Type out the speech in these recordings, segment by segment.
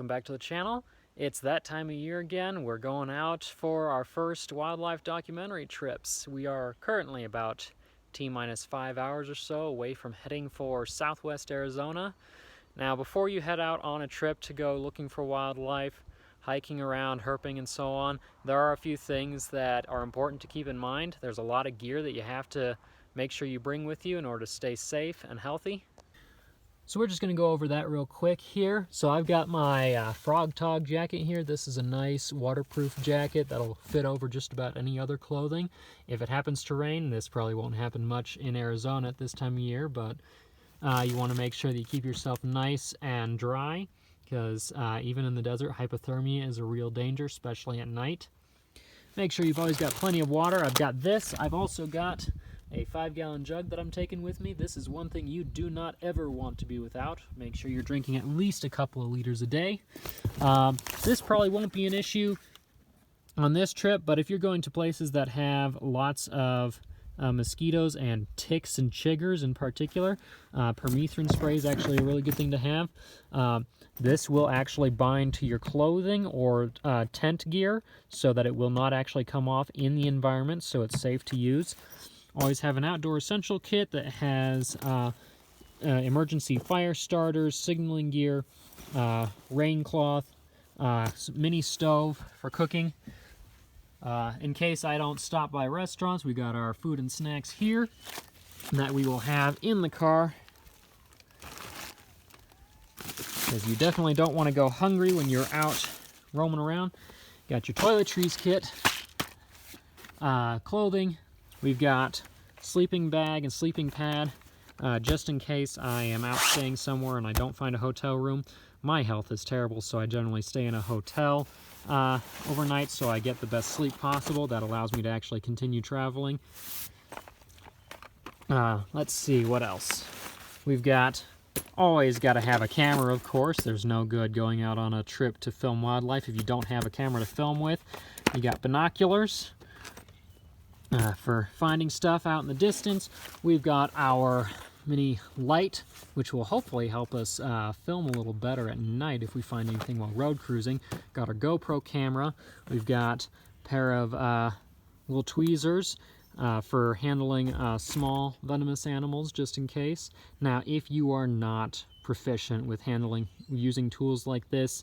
welcome back to the channel. It's that time of year again. We're going out for our first wildlife documentary trips. We are currently about T-minus 5 hours or so away from heading for southwest Arizona. Now, before you head out on a trip to go looking for wildlife, hiking around, herping, and so on, there are a few things that are important to keep in mind. There's a lot of gear that you have to make sure you bring with you in order to stay safe and healthy. So we're just going to go over that real quick here. So I've got my Frog Tog jacket here. This is a nice waterproof jacket that'll fit over just about any other clothing. If it happens to rain, this probably won't happen much in Arizona at this time of year, but you want to make sure that you keep yourself nice and dry, because even in the desert, hypothermia is a real danger, especially at night. Make sure you've always got plenty of water. I've got this. I've also got a 5-gallon jug that I'm taking with me. This is one thing you do not ever want to be without. Make sure you're drinking at least a couple of liters a day. This probably won't be an issue on this trip, but if you're going to places that have lots of mosquitoes and ticks and chiggers in particular, permethrin spray is actually a really good thing to have. This will actually bind to your clothing or tent gear so that it will not actually come off in the environment, so it's safe to use. Always have an outdoor essential kit that has emergency fire starters, signaling gear, rain cloth, mini stove for cooking. In case I don't stop by restaurants, we got our food and snacks here that we will have in the car, because you definitely don't want to go hungry when you're out roaming around. Got your toiletries kit, clothing. We've got sleeping bag and sleeping pad, just in case I am out staying somewhere and I don't find a hotel room. My health is terrible, so I generally stay in a hotel overnight so I get the best sleep possible. That allows me to actually continue traveling. Let's see, what else? We've always got to have a camera, of course. There's no good going out on a trip to film wildlife if you don't have a camera to film with. You got binoculars for finding stuff out in the distance. We've got our mini light, which will hopefully help us film a little better at night if we find anything while road cruising. Got our GoPro camera. We've got a pair of little tweezers for handling small venomous animals, just in case. Now, if you are not proficient with using tools like this,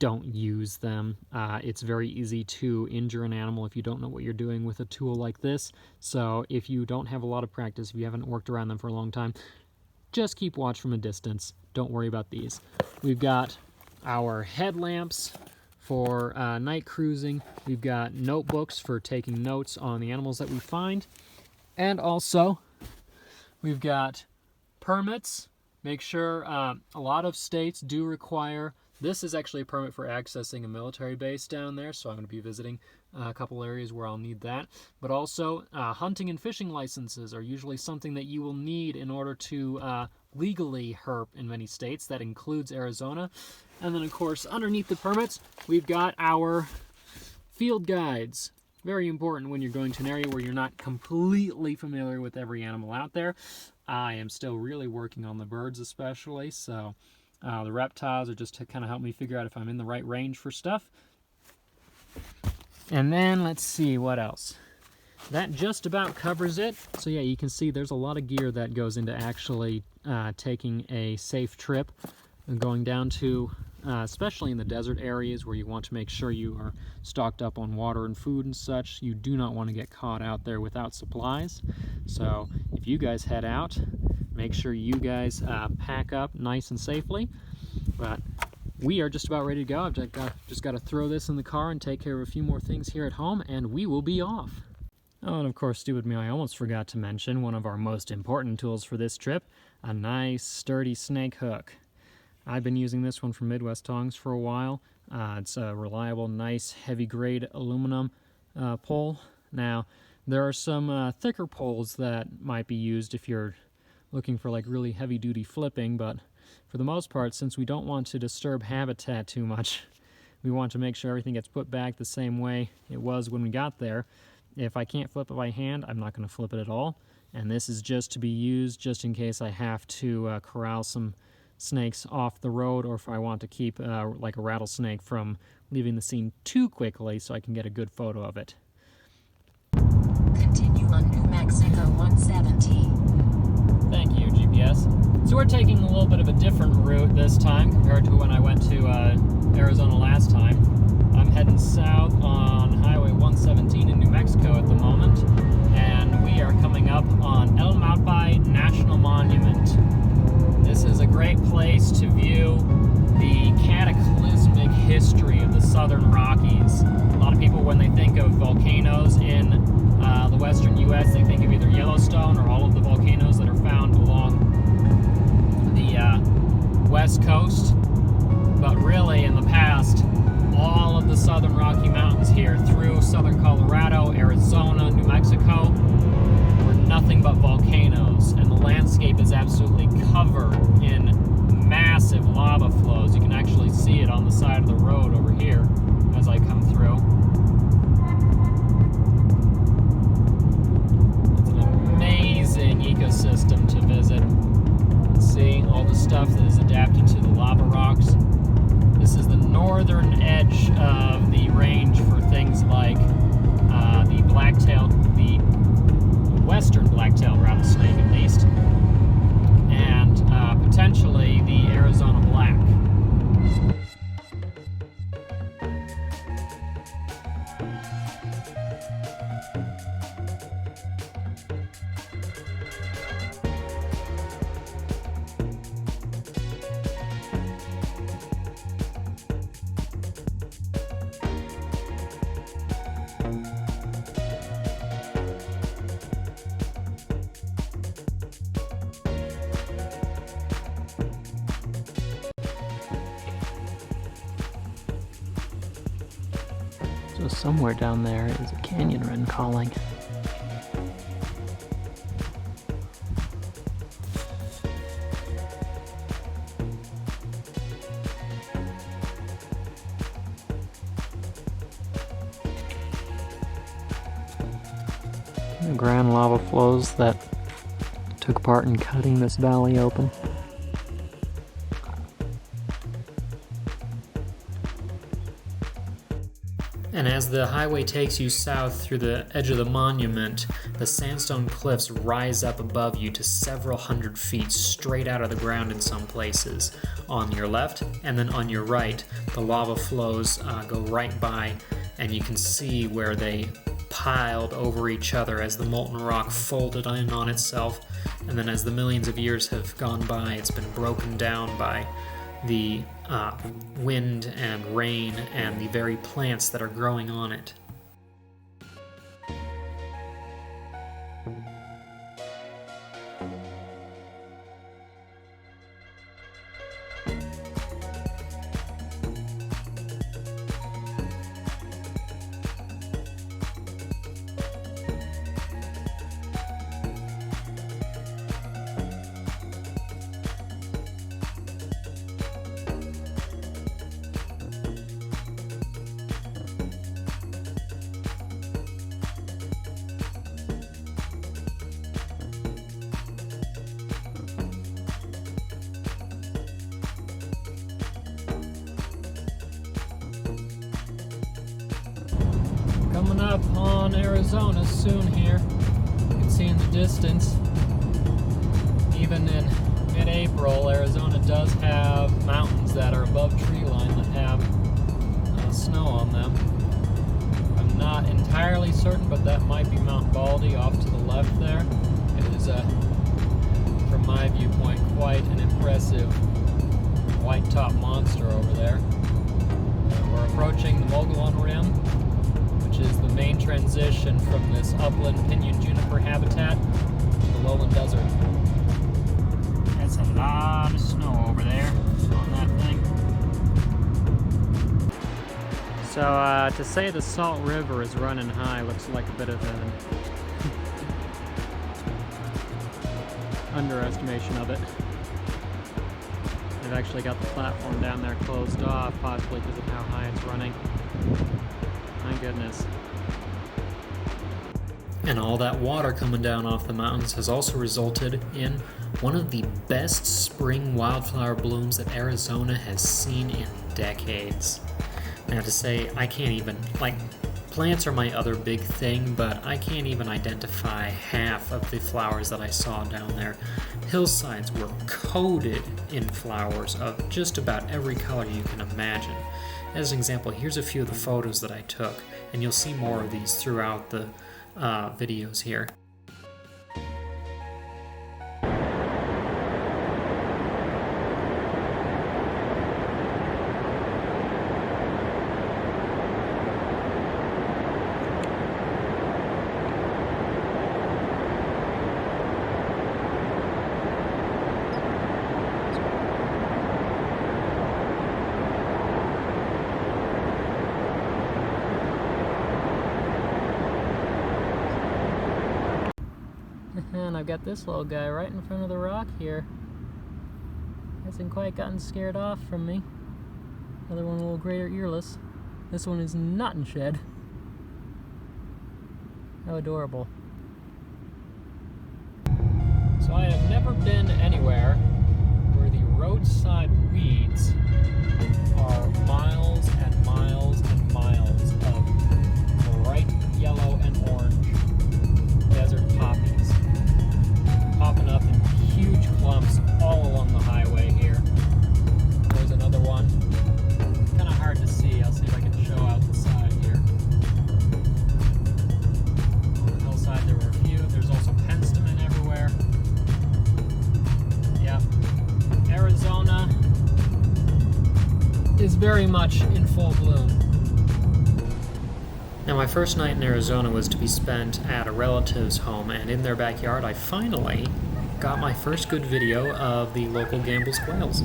don't use them. It's very easy to injure an animal if you don't know what you're doing with a tool like this. So if you don't have a lot of practice, if you haven't worked around them for a long time, just keep watch from a distance. Don't worry about these. We've got our headlamps for night cruising. We've got notebooks for taking notes on the animals that we find. And also, we've got permits. Make sure a lot of states do require. This is actually a permit for accessing a military base down there, so I'm going to be visiting a couple areas where I'll need that. But also, hunting and fishing licenses are usually something that you will need in order to legally herp in many states. That includes Arizona. And then, of course, underneath the permits, we've got our field guides. Very important when you're going to an area where you're not completely familiar with every animal out there. I am still really working on the birds especially, so the reptiles are just to kind of help me figure out if I'm in the right range for stuff. And then let's see what else. That just about covers it. So yeah, you can see there's a lot of gear that goes into actually taking a safe trip and going down to, especially in the desert areas where you want to make sure you are stocked up on water and food and such. You do not want to get caught out there without supplies. So if you guys head out, make sure you guys pack up nice and safely. But we are just about ready to go. I've just got to throw this in the car and take care of a few more things here at home, and we will be off. Oh, and of course, stupid me, I almost forgot to mention one of our most important tools for this trip, a nice sturdy snake hook. I've been using this one from Midwest Tongs for a while. It's a reliable, nice, heavy-grade aluminum pole. Now, there are some thicker poles that might be used if you're looking for like really heavy-duty flipping, but for the most part, since we don't want to disturb habitat too much, we want to make sure everything gets put back the same way it was when we got there. If I can't flip it by hand, I'm not going to flip it at all. And this is just to be used just in case I have to corral some snakes off the road, or if I want to keep like a rattlesnake from leaving the scene too quickly so I can get a good photo of it. Continue on New Mexico 170. Thank you, GPS. So we're taking a little bit of a different route this time compared to when I went to Arizona last time. I'm heading south on Highway 117 in New Mexico at the moment, and we are coming up on El Malpay National Monument. This is a great place to view the cataclysmic history of the Southern Rockies. A lot of people, when they think of volcanoes in the western U.S., they think of either Yellowstone or all of the volcanoes that are found along the west coast. But really, in the past, all of the Southern Rocky Mountains here through southern Colorado, Arizona, New Mexico were nothing but volcanoes, and the landscape is absolutely covered in massive lava flows. You can actually see it on the side of the road over here as I come through. It's an amazing ecosystem to visit. See all the stuff that is adapted to the lava rocks. This is the northern edge of the range for things like the blacktail, the western blacktail rattlesnake at least, and potentially the Arizona black. So somewhere down there is a canyon wren calling. The grand lava flows that took part in cutting this valley open. And as the highway takes you south through the edge of the monument, the sandstone cliffs rise up above you to several hundred feet straight out of the ground in some places. On your left, and then on your right, the lava flows go right by, and you can see where they piled over each other as the molten rock folded in on itself, and then as the millions of years have gone by, it's been broken down by the wind and rain and the very plants that are growing on it. Coming up on Arizona soon here. You can see in the distance, even in mid-April, Arizona does have mountains that are above tree line that have snow on them. I'm not entirely certain, but that might be Mount Baldy off to the left there. It is, from my viewpoint, quite an impressive white-top monster over there. We're approaching the Mogollon Rim, which is the main transition from this upland pinyon juniper habitat to the lowland desert. That's a lot of snow over there on that thing. So to say the Salt River is running high looks like a bit of an underestimation of it. They've actually got the platform down there closed off, possibly because of how high it's running. My goodness. And all that water coming down off the mountains has also resulted in one of the best spring wildflower blooms that Arizona has seen in decades. Now to say, I can't even, plants are my other big thing, but I can't even identify half of the flowers that I saw down there. Hillsides were coated in flowers of just about every color you can imagine. As an example, here's a few of the photos that I took, and you'll see more of these throughout the videos here. And I've got this little guy right in front of the rock here. Hasn't quite gotten scared off from me. Another one a little greater earless. This one is not in shed. How adorable. So I have never been anywhere where the roadside weeds are miles and miles and miles of bright yellow and orange desert poppies popping up in huge clumps all along the highway here. There's another one. Kind of hard to see. I'll see if I can show out the side here. On the hillside there were a few. There's also penstemon everywhere. Yep. Arizona is very much in full bloom. Now, my first night in Arizona was to be spent at a relative's home, and in their backyard I finally got my first good video of the local Gambel quails.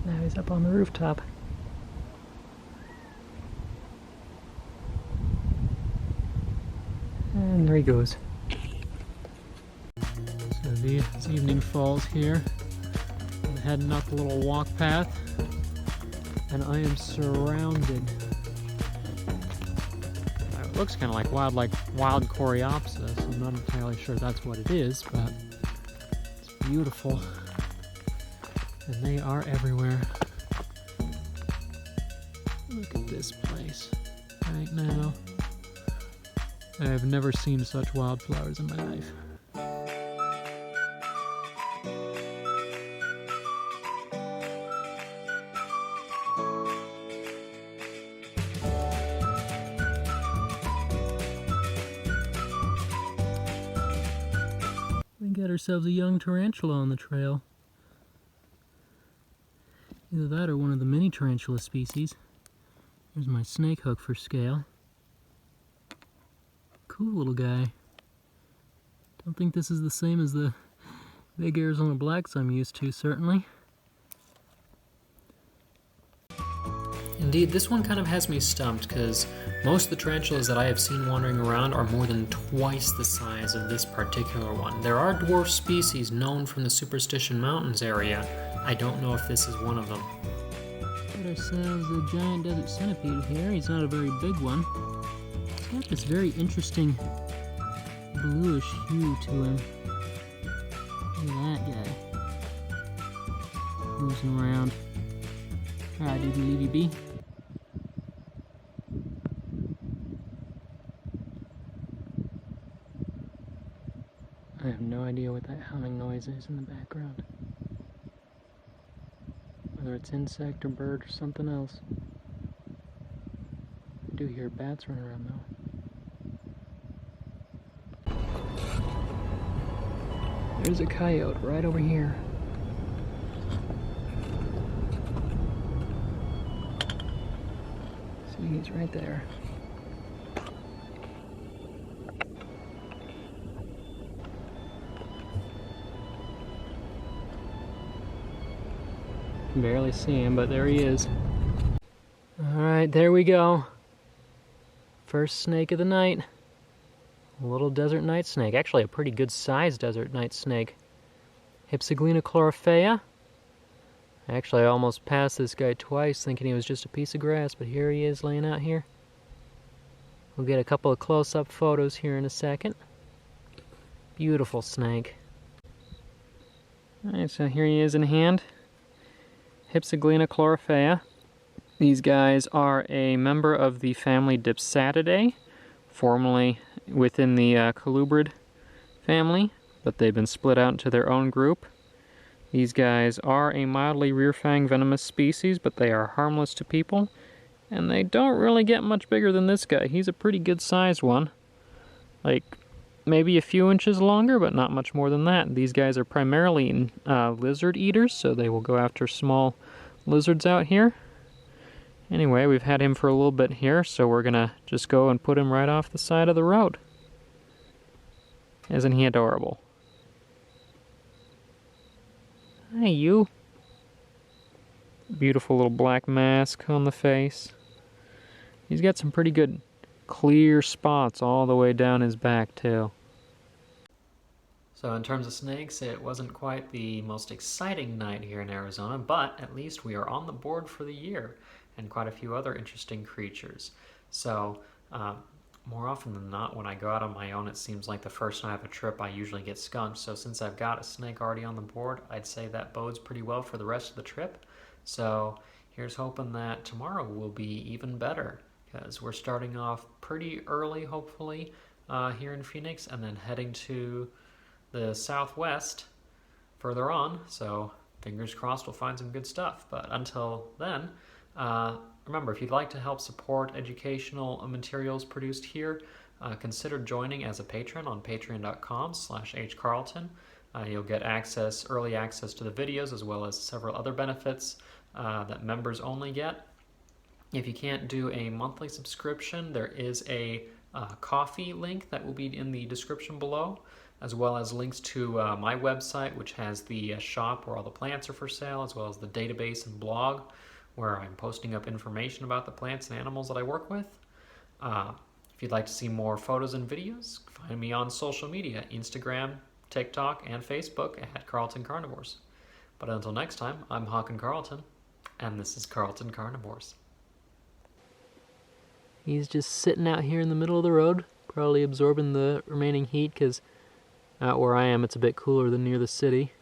Now he's up on the rooftop. And there he goes. So this evening falls here. I'm heading up a little walk path, and I am surrounded. It looks kind of like wild Coreopsis. I'm not entirely sure that's what it is, but it's beautiful. And they are everywhere. Look at this place right now. I have never seen such wildflowers in my life. We got ourselves a young tarantula on the trail. Either that or one of the mini tarantula species. Here's my snake hook for scale. Cool little guy. Don't think this is the same as the big Arizona blacks I'm used to, certainly. Indeed, this one kind of has me stumped, because most of the tarantulas that I have seen wandering around are more than twice the size of this particular one. There are dwarf species known from the Superstition Mountains area. I don't know if this is one of them. Got ourselves a giant desert centipede here. He's not a very big one. He's got this very interesting bluish hue to him. Look at that guy. Moving around. Alright, doodly bee. I have no idea what that humming noise is in the background. Whether it's insect or bird or something else. I do hear bats running around though. There's a coyote right over here. He's right there. Can barely see him, but there he is. Alright, there we go. First snake of the night. A little desert night snake. Actually, a pretty good sized desert night snake. Hypsiglena chlorophaea. Actually, I almost passed this guy twice thinking he was just a piece of grass, but here he is laying out here. We'll get a couple of close-up photos here in a second. Beautiful snake. Alright, so here he is in hand. Hypsiglena chlorophaea. These guys are a member of the family Dipsatidae, formerly within the colubrid family, but they've been split out into their own group. These guys are a mildly rear-fang venomous species, but they are harmless to people, and they don't really get much bigger than this guy. He's a pretty good-sized one, like maybe a few inches longer, but not much more than that. These guys are primarily lizard eaters, so they will go after small lizards out here. Anyway, we've had him for a little bit here, so we're gonna just go and put him right off the side of the road. Isn't he adorable? Hi, you. Beautiful little black mask on the face. He's got some pretty good clear spots all the way down his back, too. So in terms of snakes, it wasn't quite the most exciting night here in Arizona, but at least we are on the board for the year, and quite a few other interesting creatures. So more often than not, when I go out on my own, it seems like the first night of a trip I usually get skunked. So since I've got a snake already on the board, I'd say that bodes pretty well for the rest of the trip. So here's hoping that tomorrow will be even better, because we're starting off pretty early, hopefully, here in Phoenix, and then heading to the southwest further on. So fingers crossed we'll find some good stuff. But until then, remember, if you'd like to help support educational materials produced here, consider joining as a patron on patreon.com/hcarlton. You'll get early access to the videos, as well as several other benefits that members only get. If you can't do a monthly subscription, there is a coffee link that will be in the description below, as well as links to my website, which has the shop where all the plants are for sale, as well as the database and blog, where I'm posting up information about the plants and animals that I work with. If you'd like to see more photos and videos, find me on social media, Instagram, TikTok, and Facebook at Carlton Carnivores. But until next time, I'm Hawken Carlton, and this is Carlton Carnivores. He's just sitting out here in the middle of the road, probably absorbing the remaining heat, because out where I am it's a bit cooler than near the city.